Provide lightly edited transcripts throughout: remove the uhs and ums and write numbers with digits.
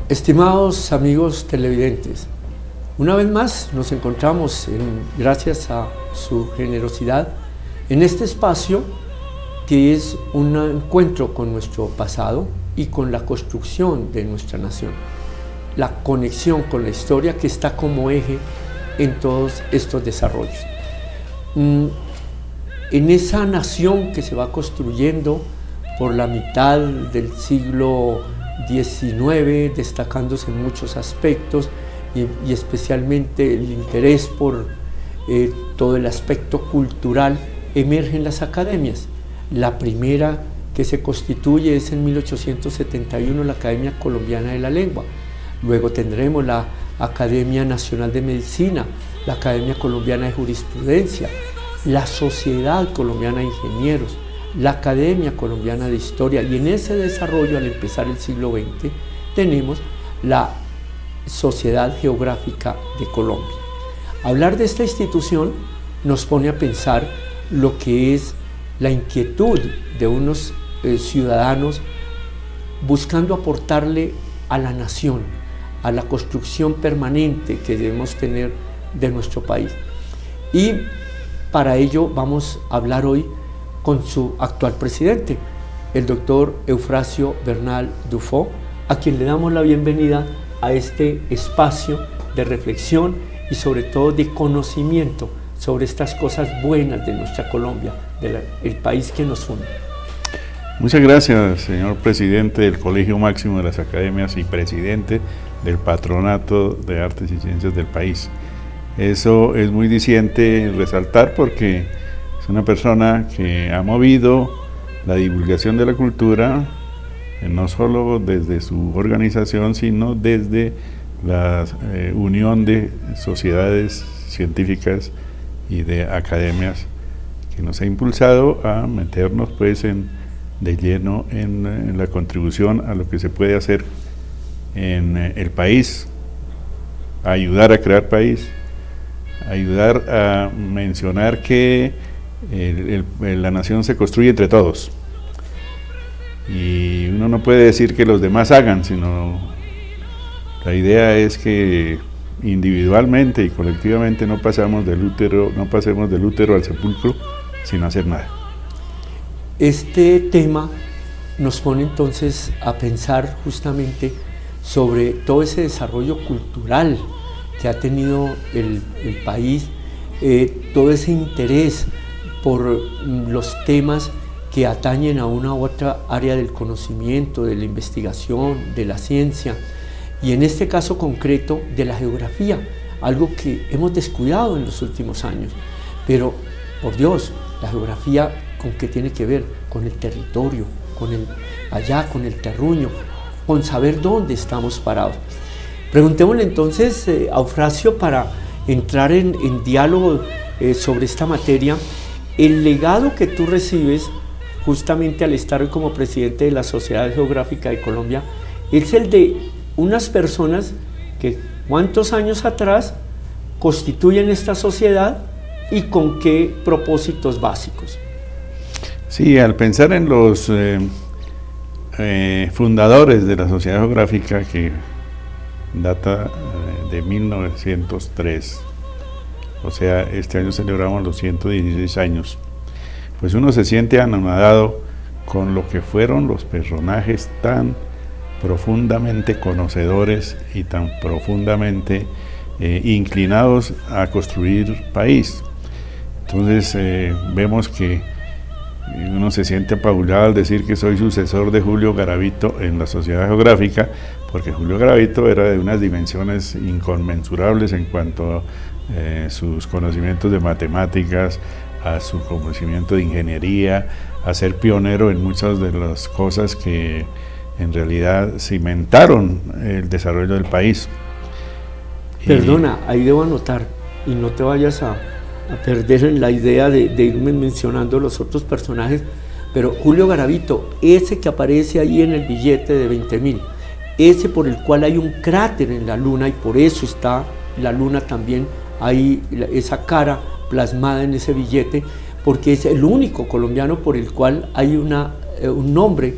Estimados amigos televidentes, una vez más nos encontramos, gracias a su generosidad, en este espacio que es un encuentro con nuestro pasado y con la construcción de nuestra nación, la conexión con la historia que está como eje en todos estos desarrollos. En esa nación que se va construyendo por la mitad del siglo XIX, destacándose en muchos aspectos y especialmente el interés por todo el aspecto cultural, emergen las academias. La primera que se constituye es en 1871 la Academia Colombiana de la Lengua. Luego tendremos la Academia Nacional de Medicina, la Academia Colombiana de Jurisprudencia, la Sociedad Colombiana de Ingenieros, la Academia Colombiana de Historia, y en ese desarrollo, al empezar el siglo XX, tenemos la Sociedad Geográfica de Colombia. Hablar de esta institución nos pone a pensar lo que es la inquietud de unos ciudadanos buscando aportarle a la nación, a la construcción permanente que debemos tener de nuestro país. Y para ello vamos a hablar hoy con su actual presidente, el doctor Eufrasio Bernal Dufo, a quien le damos la bienvenida a este espacio de reflexión y sobre todo de conocimiento sobre estas cosas buenas de nuestra Colombia, el país que nos une. Muchas gracias, señor presidente del Colegio Máximo de las Academias y presidente del Patronato de Artes y Ciencias del país. Eso es muy diciente resaltar porque es una persona que ha movido la divulgación de la cultura, no solo desde su organización, sino desde la unión de sociedades científicas y de academias, que nos ha impulsado a meternos pues de lleno en la contribución a lo que se puede hacer en el país, a ayudar a crear país, ayudar a mencionar que la nación se construye entre todos, y uno no puede decir que los demás hagan, sino la idea es que individualmente y colectivamente no pasemos del útero al sepulcro sin hacer nada. Este tema nos pone entonces a pensar justamente sobre todo ese desarrollo cultural que ha tenido el país, todo ese interés por los temas que atañen a una u otra área del conocimiento, de la investigación, de la ciencia, y en este caso concreto de la geografía, algo que hemos descuidado en los últimos años. Pero, por Dios, la geografía, ¿con qué tiene que ver? Con el territorio, con el terruño, con saber dónde estamos parados. Preguntémosle entonces a Eufrasio, para entrar en diálogo sobre esta materia, el legado que tú recibes justamente al estar hoy como presidente de la Sociedad Geográfica de Colombia es el de unas personas que cuántos años atrás constituyen esta sociedad y con qué propósitos básicos. Sí, al pensar en los fundadores de la Sociedad Geográfica, que data de 1903, o sea, este año celebramos los 116 años, pues uno se siente anonadado con lo que fueron los personajes tan profundamente conocedores y tan profundamente inclinados a construir país. Entonces vemos que uno se siente apabulado al decir que soy sucesor de Julio Garavito en la Sociedad Geográfica, porque Julio Garavito era de unas dimensiones inconmensurables en cuanto a sus conocimientos de matemáticas, a su conocimiento de ingeniería, a ser pionero en muchas de las cosas que en realidad cimentaron el desarrollo del país. Perdona, ahí debo anotar, y no te vayas a perder en la idea de irme mencionando los otros personajes, pero Julio Garavito, ese que aparece ahí en el billete de 20.000, ese por el cual hay un cráter en la luna, y por eso está la luna también ahí, esa cara plasmada en ese billete, porque es el único colombiano por el cual hay un nombre,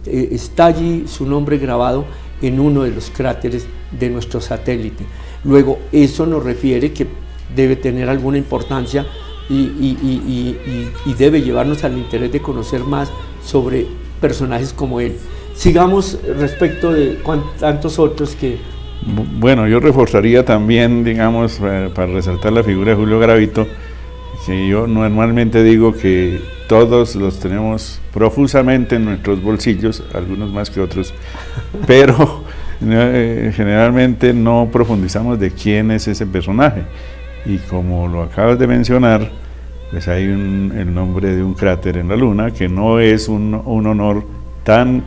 está allí su nombre grabado, en uno de los cráteres de nuestro satélite. Luego, eso nos refiere que debe tener alguna importancia y debe llevarnos al interés de conocer más sobre personajes como él. Sigamos respecto de tantos otros que... Bueno, yo reforzaría también, digamos, para resaltar la figura de Julio Garavito, que yo normalmente digo que todos los tenemos profusamente en nuestros bolsillos, algunos más que otros, pero generalmente no profundizamos de quién es ese personaje. Y como lo acabas de mencionar, pues hay el nombre de un cráter en la Luna, que no es un honor tan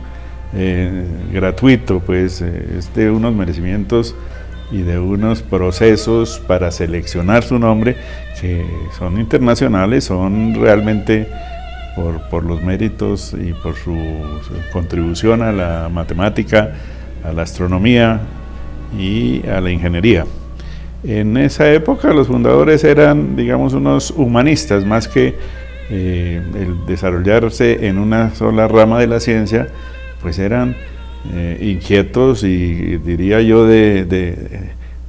gratuito, pues es de unos merecimientos y de unos procesos para seleccionar su nombre que son internacionales, son realmente por los méritos y por su contribución a la matemática, a la astronomía y a la ingeniería. En esa época los fundadores eran, digamos, unos humanistas, más que el desarrollarse en una sola rama de la ciencia, pues eran inquietos y diría yo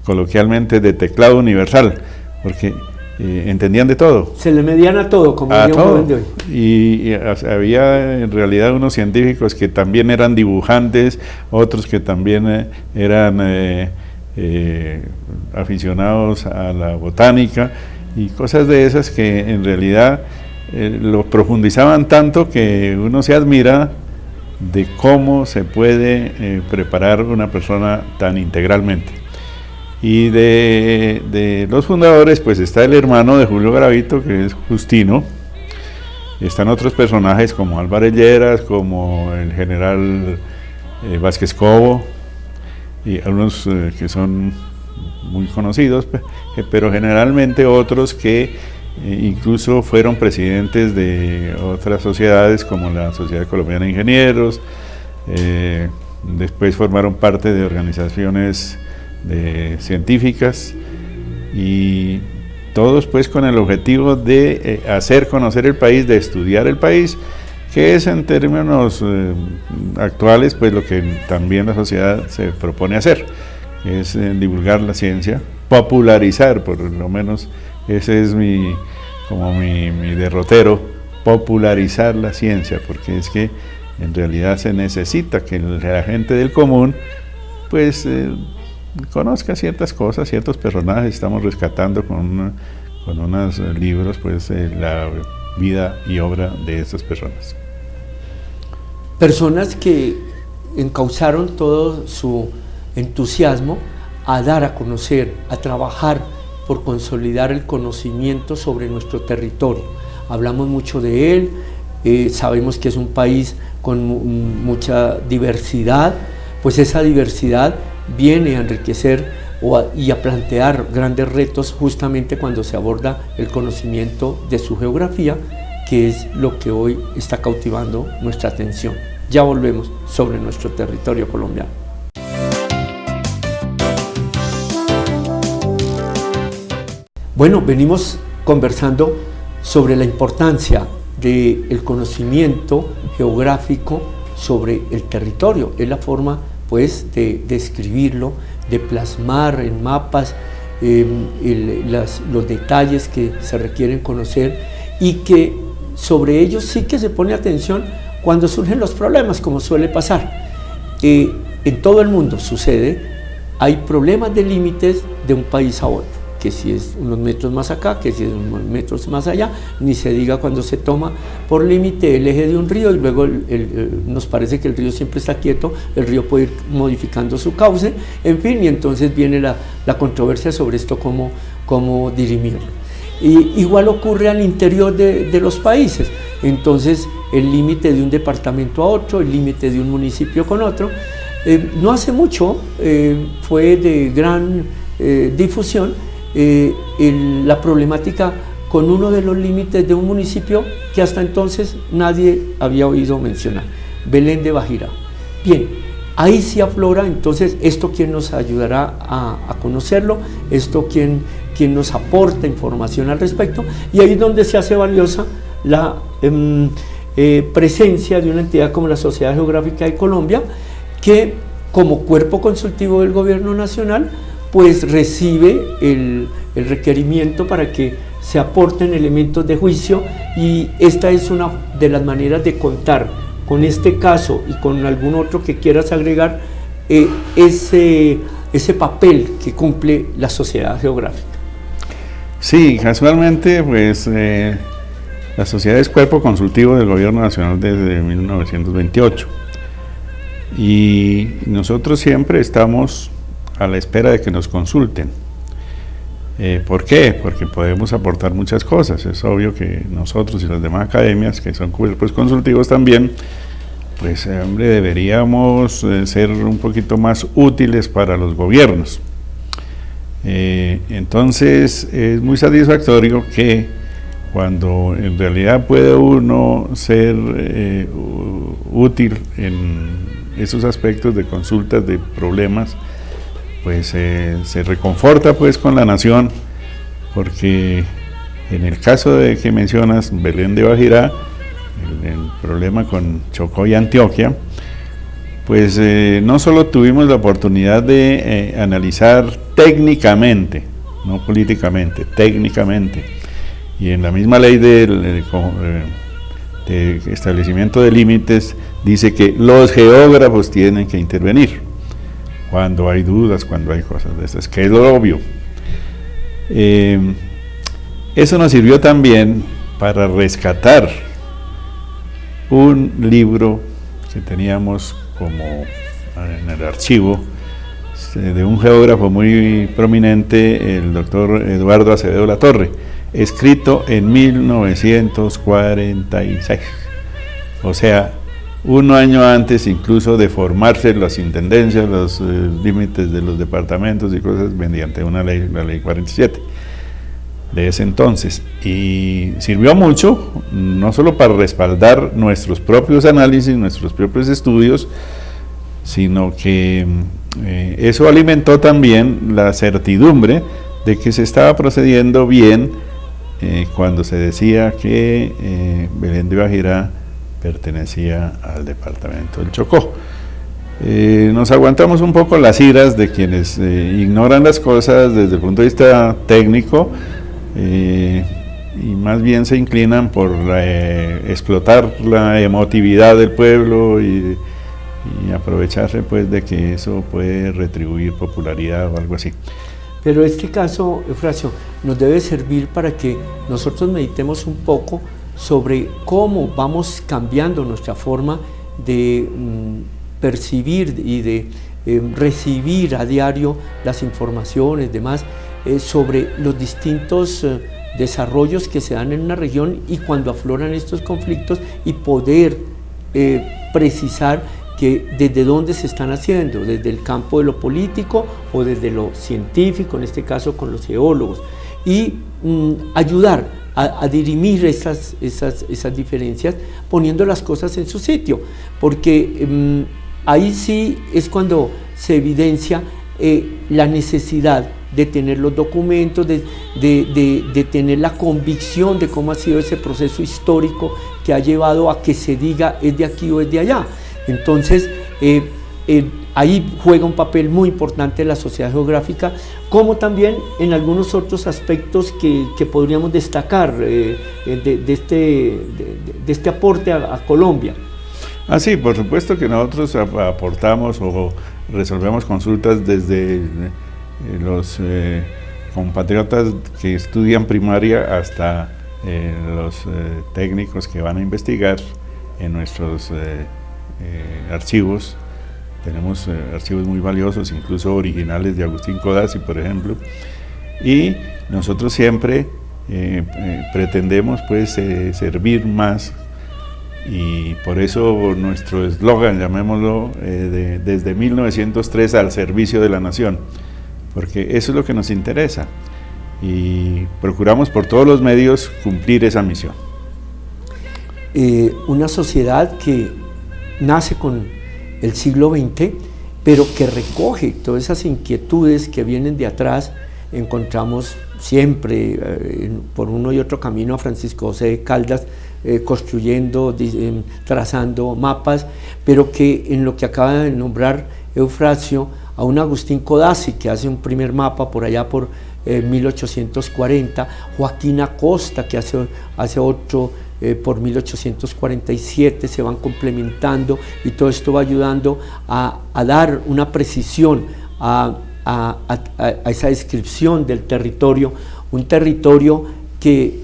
coloquialmente de teclado universal, porque entendían de todo. Se le medían a todo, como a diría un joven de hoy. Y había en realidad unos científicos que también eran dibujantes, otros que también eran aficionados a la botánica y cosas de esas que en realidad lo profundizaban tanto que uno se admira de cómo se puede preparar una persona tan integralmente. Y de los fundadores pues está el hermano de Julio Garavito, que es Justino. Están otros personajes como Álvarez Lleras, como el general Vázquez Cobo, y algunos que son muy conocidos, pero generalmente otros que incluso fueron presidentes de otras sociedades como la Sociedad Colombiana de Ingenieros, después formaron parte de organizaciones científicas, y todos pues con el objetivo de hacer conocer el país, de estudiar el país, que es en términos actuales pues lo que también la sociedad se propone hacer, es divulgar la ciencia, popularizar, por lo menos ese es mi derrotero, popularizar la ciencia, porque es que en realidad se necesita que la gente del común pues conozca ciertas cosas, ciertos personajes. Estamos rescatando con unos libros pues la vida y obra de estas personas. Personas que encauzaron todo su entusiasmo a dar a conocer, a trabajar por consolidar el conocimiento sobre nuestro territorio. Hablamos mucho de él, sabemos que es un país con mucha diversidad, pues esa diversidad viene a enriquecer y a plantear grandes retos justamente cuando se aborda el conocimiento de su geografía, que es lo que hoy está cautivando nuestra atención. Ya volvemos sobre nuestro territorio colombiano. Bueno, venimos conversando sobre la importancia del conocimiento geográfico sobre el territorio. Es la forma pues de describirlo, de plasmar en mapas los detalles que se requieren conocer, y que sobre ellos sí que se pone atención cuando surgen los problemas, como suele pasar. En todo el mundo sucede, hay problemas de límites de un país a otro, que si es unos metros más acá, que si es unos metros más allá, ni se diga cuando se toma por límite el eje de un río y luego nos parece que el río siempre está quieto, el río puede ir modificando su cauce, en fin, y entonces viene la controversia sobre esto, cómo dirimirlo. Y igual ocurre al interior de los países, entonces el límite de un departamento a otro, el límite de un municipio con otro. No hace mucho fue de gran difusión la problemática con uno de los límites de un municipio que hasta entonces nadie había oído mencionar, Belén de Bajira. Bien, ahí sí aflora, entonces, ¿esto quién nos ayudará a conocerlo? ¿Esto quién nos aporta información al respecto? Y ahí es donde se hace valiosa la presencia de una entidad como la Sociedad Geográfica de Colombia, que como cuerpo consultivo del gobierno nacional, pues recibe el requerimiento para que se aporten elementos de juicio, y esta es una de las maneras de contar con este caso y con algún otro que quieras agregar, ese papel que cumple la Sociedad Geográfica. Sí, casualmente pues la sociedad es cuerpo consultivo del gobierno nacional desde 1928 y nosotros siempre estamos a la espera de que nos consulten. ¿Por qué? Porque podemos aportar muchas cosas. Es obvio que nosotros y las demás academias, que son cuerpos consultivos también, pues hombre, deberíamos ser un poquito más útiles para los gobiernos. Entonces es muy satisfactorio que cuando en realidad puede uno ser útil en esos aspectos de consultas de problemas, pues se reconforta pues con la nación, porque en el caso de que mencionas Belén de Bajirá, el problema con Chocó y Antioquia, pues no solo tuvimos la oportunidad de analizar técnicamente, no políticamente, técnicamente, y en la misma ley de establecimiento de límites dice que los geógrafos tienen que intervenir cuando hay dudas, cuando hay cosas de estas, que es lo obvio. Eso nos sirvió también para rescatar un libro que teníamos como en el archivo de un geógrafo muy prominente, el doctor Eduardo Acevedo Latorre, escrito en 1946, o sea, un año antes incluso de formarse las intendencias, los límites de los departamentos y cosas mediante una ley, la ley 47 de ese entonces, y sirvió mucho, no solo para respaldar nuestros propios análisis, nuestros propios estudios, sino que eso alimentó también la certidumbre de que se estaba procediendo bien cuando se decía que Belén de Bajirá pertenecía al departamento del Chocó. Nos aguantamos un poco las iras de quienes ignoran las cosas desde el punto de vista técnico, y más bien se inclinan por explotar la emotividad del pueblo y aprovecharse pues de que eso puede retribuir popularidad o algo así. Pero este caso, Eufrasio, nos debe servir para que nosotros meditemos un poco sobre cómo vamos cambiando nuestra forma de percibir y de recibir a diario las informaciones, demás, sobre los distintos desarrollos que se dan en una región y cuando afloran estos conflictos, y poder precisar que desde dónde se están haciendo, desde el campo de lo político o desde lo científico, en este caso con los geólogos, y ayudar a dirimir esas diferencias, poniendo las cosas en su sitio, porque ahí sí es cuando se evidencia la necesidad de tener los documentos, de tener la convicción de cómo ha sido ese proceso histórico que ha llevado a que se diga es de aquí o es de allá. Entonces, ahí juega un papel muy importante la Sociedad Geográfica, como también en algunos otros aspectos que podríamos destacar de este aporte a Colombia. Sí, por supuesto que nosotros aportamos o resolvemos consultas desde los compatriotas que estudian primaria hasta los técnicos que van a investigar en nuestros archivos. Tenemos archivos muy valiosos, incluso originales de Agustín Codazzi, por ejemplo, y nosotros siempre pretendemos pues servir más, y por eso nuestro eslogan, llamémoslo, desde 1903 al servicio de la nación, porque eso es lo que nos interesa y procuramos por todos los medios cumplir esa misión. Una sociedad que nace con el siglo XX, pero que recoge todas esas inquietudes que vienen de atrás. Encontramos siempre por uno y otro camino a Francisco José de Caldas construyendo, trazando mapas, pero que en lo que acaba de nombrar Eufrasio, a un Agustín Codazzi que hace un primer mapa por allá por 1840, Joaquín Acosta que hace otro por 1847, se van complementando y todo esto va ayudando a dar una precisión a esa descripción del territorio, un territorio que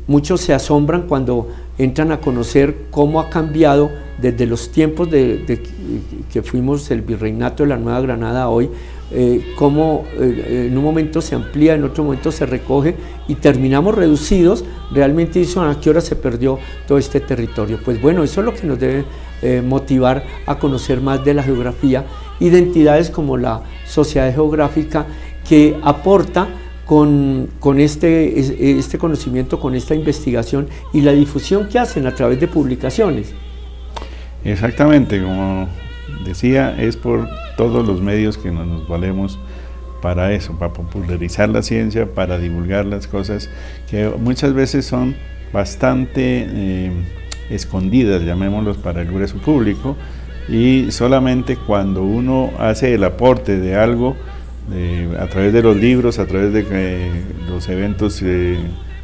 muchos se asombran cuando entran a conocer cómo ha cambiado desde los tiempos que fuimos el virreinato de la Nueva Granada a hoy, cómo en un momento se amplía, en otro momento se recoge y terminamos reducidos. Realmente dicen a qué hora se perdió todo este territorio. Pues bueno, eso es lo que nos debe motivar a conocer más de la geografía, identidades como la Sociedad Geográfica, que aporta con este conocimiento, con esta investigación y la difusión que hacen a través de publicaciones. Exactamente, como decía, es por todos los medios que nos valemos para eso, para popularizar la ciencia, para divulgar las cosas que muchas veces son bastante escondidas, llamémoslos, para el grueso público, y solamente cuando uno hace el aporte de algo, a través de los libros, a través de los eventos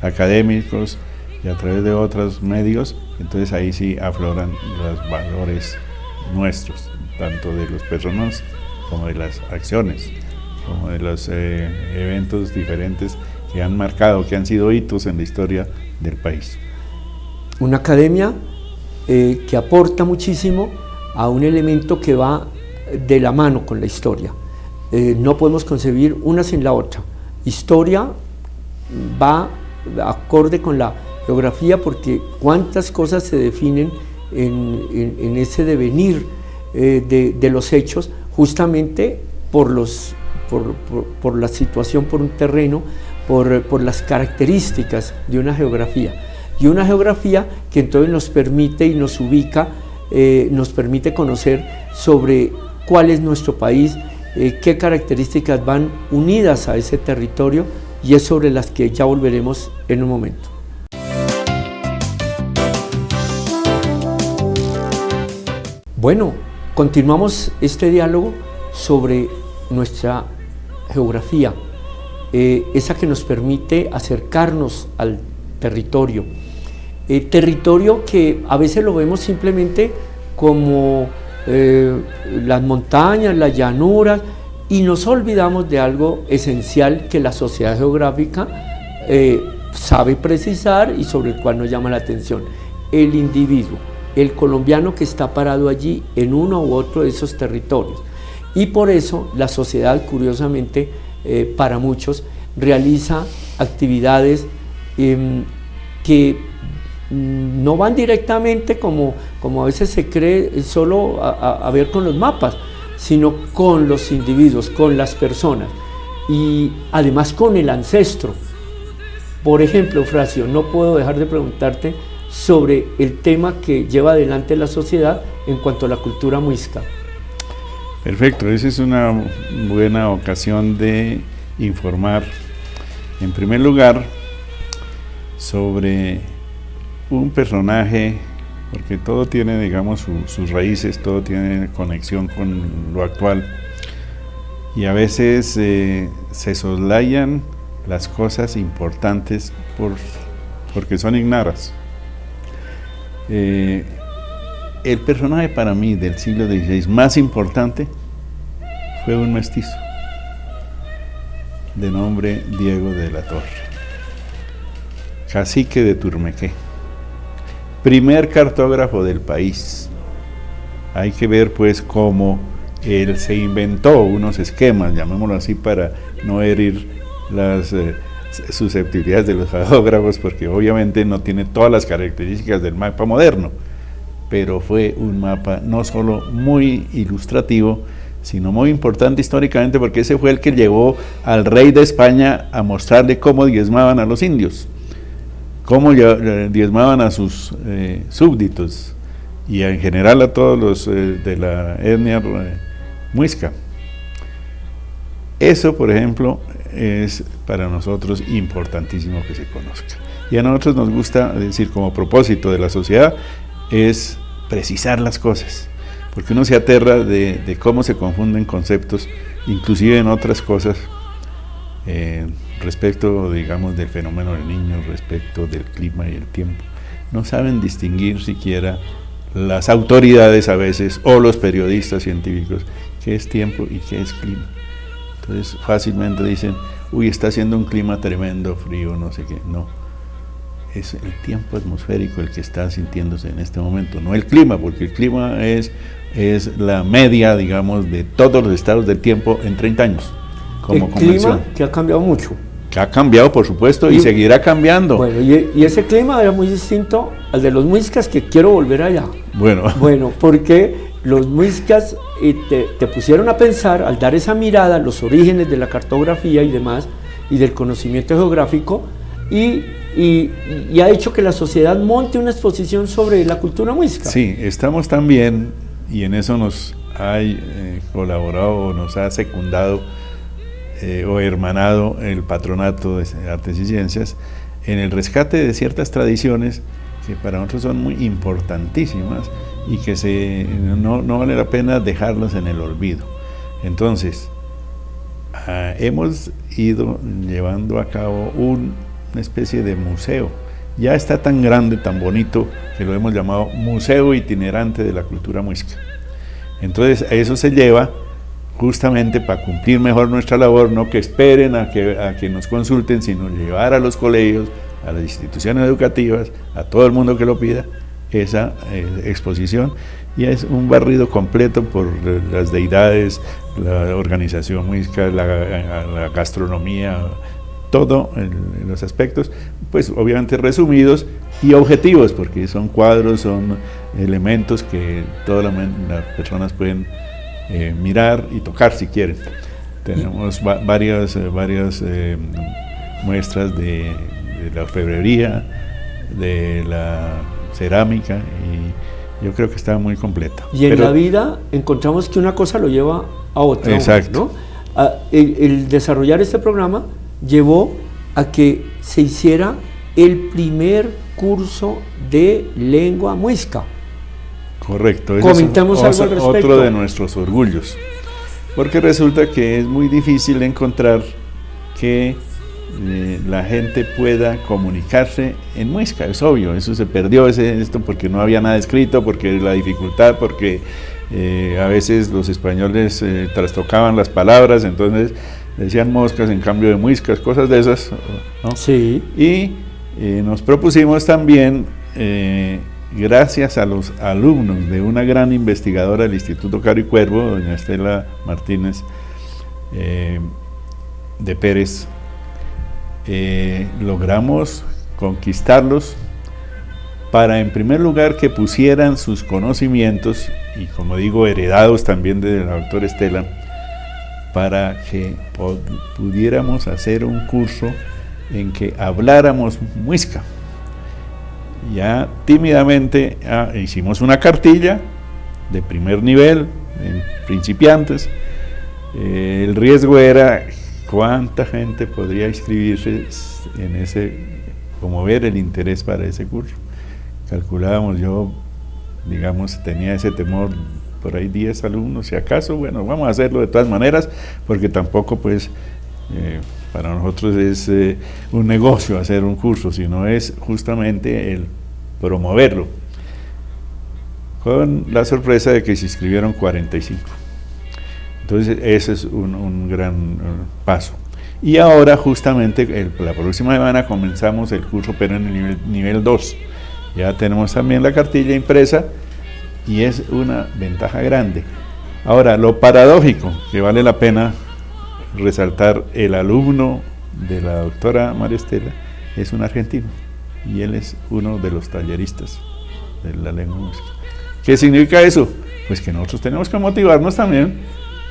académicos y a través de otros medios, entonces ahí sí afloran los valores nuestros, tanto de las personas como de las acciones, como de los eventos diferentes que han marcado, que han sido hitos en la historia del país. Una academia que aporta muchísimo a un elemento que va de la mano con la historia. No podemos concebir una sin la otra. Historia va acorde con la geografía, porque cuántas cosas se definen en ese devenir de los hechos, justamente por la situación, por un terreno, por las características de una geografía. Y una geografía que entonces nos permite y nos ubica, nos permite conocer sobre cuál es nuestro país, qué características van unidas a ese territorio, y es sobre las que ya volveremos en un momento. Bueno, continuamos este diálogo sobre nuestra geografía, esa que nos permite acercarnos al territorio. Territorio que a veces lo vemos simplemente como las montañas, las llanuras, y nos olvidamos de algo esencial que la Sociedad Geográfica sabe precisar y sobre el cual nos llama la atención: el individuo, el colombiano que está parado allí en uno u otro de esos territorios. Y por eso la sociedad, curiosamente, para muchos, realiza actividades que no van directamente, como a veces se cree, solo a ver con los mapas, sino con los individuos, con las personas, y además con el ancestro. Por ejemplo, Eufrasio, no puedo dejar de preguntarte sobre el tema que lleva adelante la sociedad en cuanto a la cultura muisca. Perfecto, esa es una buena ocasión de informar, en primer lugar, sobre un personaje, porque todo tiene, digamos, sus raíces, todo tiene conexión con lo actual, y a veces se soslayan las cosas importantes porque son ignoradas. El personaje para mí del siglo XVI más importante fue un mestizo de nombre Diego de la Torre, cacique de Turmequé, primer cartógrafo del país. Hay que ver pues cómo él se inventó unos esquemas, llamémoslo así, para no herir las susceptibilidades de los geógrafos, porque obviamente no tiene todas las características del mapa moderno, pero fue un mapa no solo muy ilustrativo, sino muy importante históricamente, porque ese fue el que llevó al rey de España a mostrarle cómo diezmaban a los indios, cómo diezmaban a sus súbditos, y en general a todos los de la etnia muisca. Eso, por ejemplo, es para nosotros importantísimo que se conozca. Y a nosotros nos gusta decir, como propósito de la sociedad, es precisar las cosas, porque uno se aterra de cómo se confunden conceptos, inclusive en otras cosas, respecto, digamos, del fenómeno del niño, respecto del clima y el tiempo. No saben distinguir siquiera las autoridades a veces, o los periodistas científicos, qué es tiempo y qué es clima. Entonces fácilmente dicen, uy, está haciendo un clima tremendo, frío, no sé qué. No, es el tiempo atmosférico el que está sintiéndose en este momento, no el clima, porque el clima es la media, digamos, de todos los estados del tiempo en 30 años, como convención. El clima que ha cambiado mucho. Que ha cambiado, por supuesto, y seguirá cambiando. Bueno, y ese clima era muy distinto al de los muiscas, que quiero volver allá. Bueno, porque los muiscas te pusieron a pensar, al dar esa mirada, los orígenes de la cartografía y demás, y del conocimiento geográfico, y ha hecho que la sociedad monte una exposición sobre la cultura muisca. Sí, estamos también, y en eso nos ha colaborado, nos ha secundado o hermanado el Patronato de Artes y Ciencias, en el rescate de ciertas tradiciones que para nosotros son muy importantísimas y que no vale la pena dejarlas en el olvido. Entonces, hemos ido llevando a cabo una especie de museo. Ya está tan grande, tan bonito, que lo hemos llamado Museo Itinerante de la Cultura Muisca. Entonces, a eso se lleva justamente para cumplir mejor nuestra labor, no que esperen a que nos consulten, sino llevar a los colegios, a las instituciones educativas, a todo el mundo que lo pida, esa exposición. Y es un barrido completo por las deidades, la organización muisca, la gastronomía, todo en los aspectos, pues obviamente resumidos y objetivos, porque son cuadros, son elementos que todas las personas pueden mirar y tocar si quieren. Tenemos varias muestras de la orfebrería, de la cerámica, y yo creo que está muy completa. Y en la vida encontramos que una cosa lo lleva a otra. Exacto. ¿No? El desarrollar este programa llevó a que se hiciera el primer curso de lengua muisca. Correcto, comentamos algo al respecto. Otro de nuestros orgullos, porque resulta que es muy difícil encontrar que la gente pueda comunicarse en muisca, es obvio, eso se perdió esto porque no había nada escrito, porque la dificultad, porque a veces los españoles trastocaban las palabras, entonces decían moscas en cambio de muiscas, cosas de esas, ¿no? Sí. Y nos propusimos también, gracias a los alumnos de una gran investigadora del Instituto Caro y Cuervo, doña Estela Martínez de Pérez, logramos conquistarlos para, en primer lugar, que pusieran sus conocimientos, y como digo, heredados también de la doctora Estela, para que pudiéramos hacer un curso en que habláramos muisca. Ya tímidamente hicimos una cartilla de primer nivel, en principiantes. El riesgo era cuánta gente podría inscribirse en ese, como ver el interés para ese curso. Calculábamos, yo, digamos, tenía ese temor, por ahí 10 alumnos, si acaso, bueno, vamos a hacerlo de todas maneras, porque tampoco, pues, para nosotros es un negocio hacer un curso, sino es justamente el promoverlo, con la sorpresa de que se inscribieron 45. Entonces ese es un gran paso. Y ahora justamente la próxima semana comenzamos el curso, pero en el nivel 2. Ya tenemos también la cartilla impresa y es una ventaja grande. Ahora, lo paradójico, que vale la pena resaltar, el alumno de la doctora María Estela es un argentino y él es uno de los talleristas de la lengua muisca. ¿Qué significa eso? Pues que nosotros tenemos que motivarnos también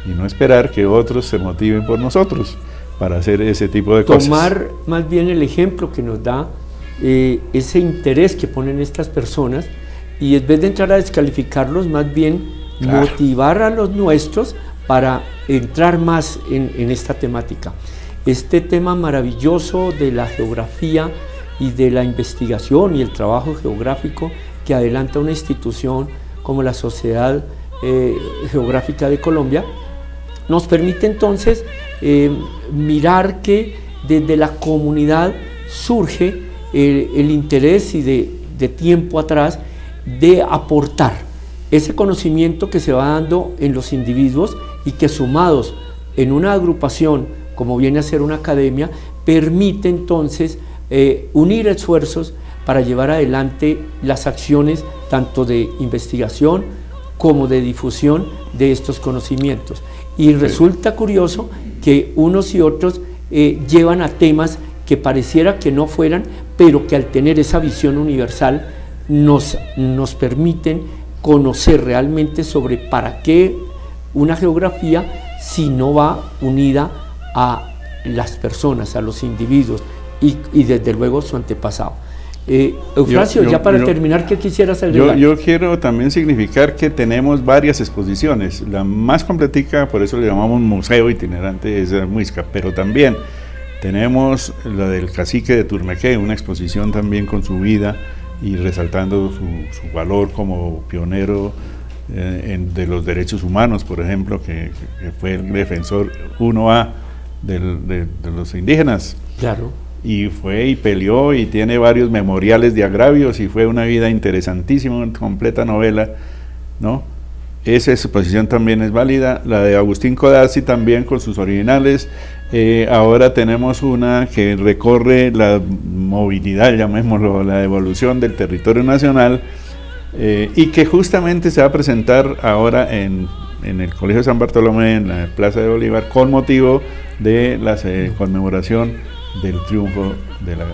y no esperar que otros se motiven por nosotros para hacer ese tipo de cosas. Tomar más bien el ejemplo que nos da ese interés que ponen estas personas, y en vez de entrar a descalificarlos, más bien motivar a los nuestros para entrar más en esta temática. Este tema maravilloso de la geografía y de la investigación y el trabajo geográfico que adelanta una institución como la Sociedad Geográfica de Colombia, nos permite entonces mirar que desde la comunidad surge el interés y de tiempo atrás de aportar ese conocimiento que se va dando en los individuos y que sumados en una agrupación como viene a ser una academia, permite entonces unir esfuerzos para llevar adelante las acciones tanto de investigación como de difusión de estos conocimientos. Y resulta curioso que unos y otros llevan a temas que pareciera que no fueran, pero que al tener esa visión universal nos permiten conocer realmente sobre para qué una geografía si no va unida a las personas, a los individuos y desde luego su antepasado. Eufrasio, ya para terminar, ¿qué quisieras agregar? Yo quiero también significar que tenemos varias exposiciones. La más completica, por eso le llamamos Museo Itinerante, es de Muisca, pero también tenemos la del cacique de Turmequé, una exposición también con su vida y resaltando su valor como pionero de los derechos humanos, por ejemplo, que fue el defensor 1A de los indígenas. Claro. Y fue y peleó y tiene varios memoriales de agravios y fue una vida interesantísima, una completa novela, ¿no? Esa exposición también es válida. La de Agustín Codazzi también con sus originales. Ahora tenemos una que recorre la movilidad, llamémoslo, la evolución del territorio nacional, y que justamente se va a presentar ahora en el Colegio San Bartolomé, en la Plaza de Bolívar, con motivo de la conmemoración del triunfo de la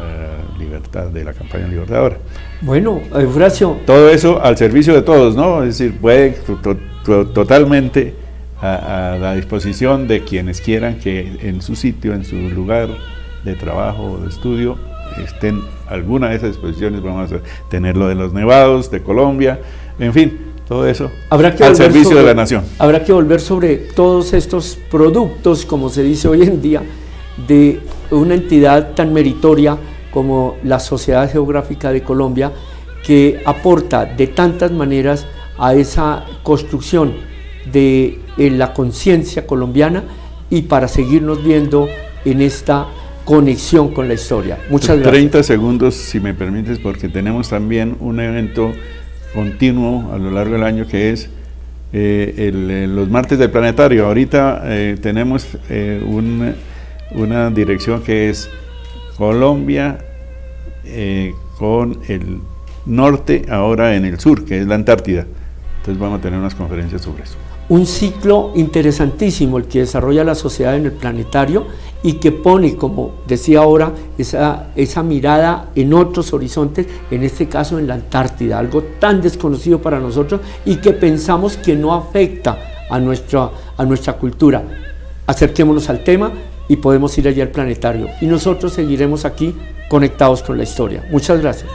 libertad, de la campaña libertadora. Bueno, Eufrasio. Todo eso al servicio de todos, ¿no? Es decir, puede totalmente a la disposición de quienes quieran que en su sitio, en su lugar de trabajo o de estudio, estén alguna de esas exposiciones. Vamos a tener lo de los nevados de Colombia, en fin, todo eso al servicio de la nación. Habrá que volver sobre todos estos productos, como se dice hoy en día, de una entidad tan meritoria como la Sociedad Geográfica de Colombia, que aporta de tantas maneras a esa construcción de la conciencia colombiana y para seguirnos viendo en esta conexión con la historia. Muchas gracias. 30 segundos, si me permites, porque tenemos también un evento continuo a lo largo del año que es los martes del planetario. Ahorita tenemos una dirección que es Colombia con el norte, ahora en el sur, que es la Antártida. Entonces vamos a tener unas conferencias sobre eso. Un ciclo interesantísimo el que desarrolla la sociedad en el planetario y que pone, como decía ahora, esa mirada en otros horizontes, en este caso en la Antártida, algo tan desconocido para nosotros y que pensamos que no afecta a nuestra cultura. Acerquémonos al tema y podemos ir allí al planetario y nosotros seguiremos aquí conectados con la historia. Muchas gracias.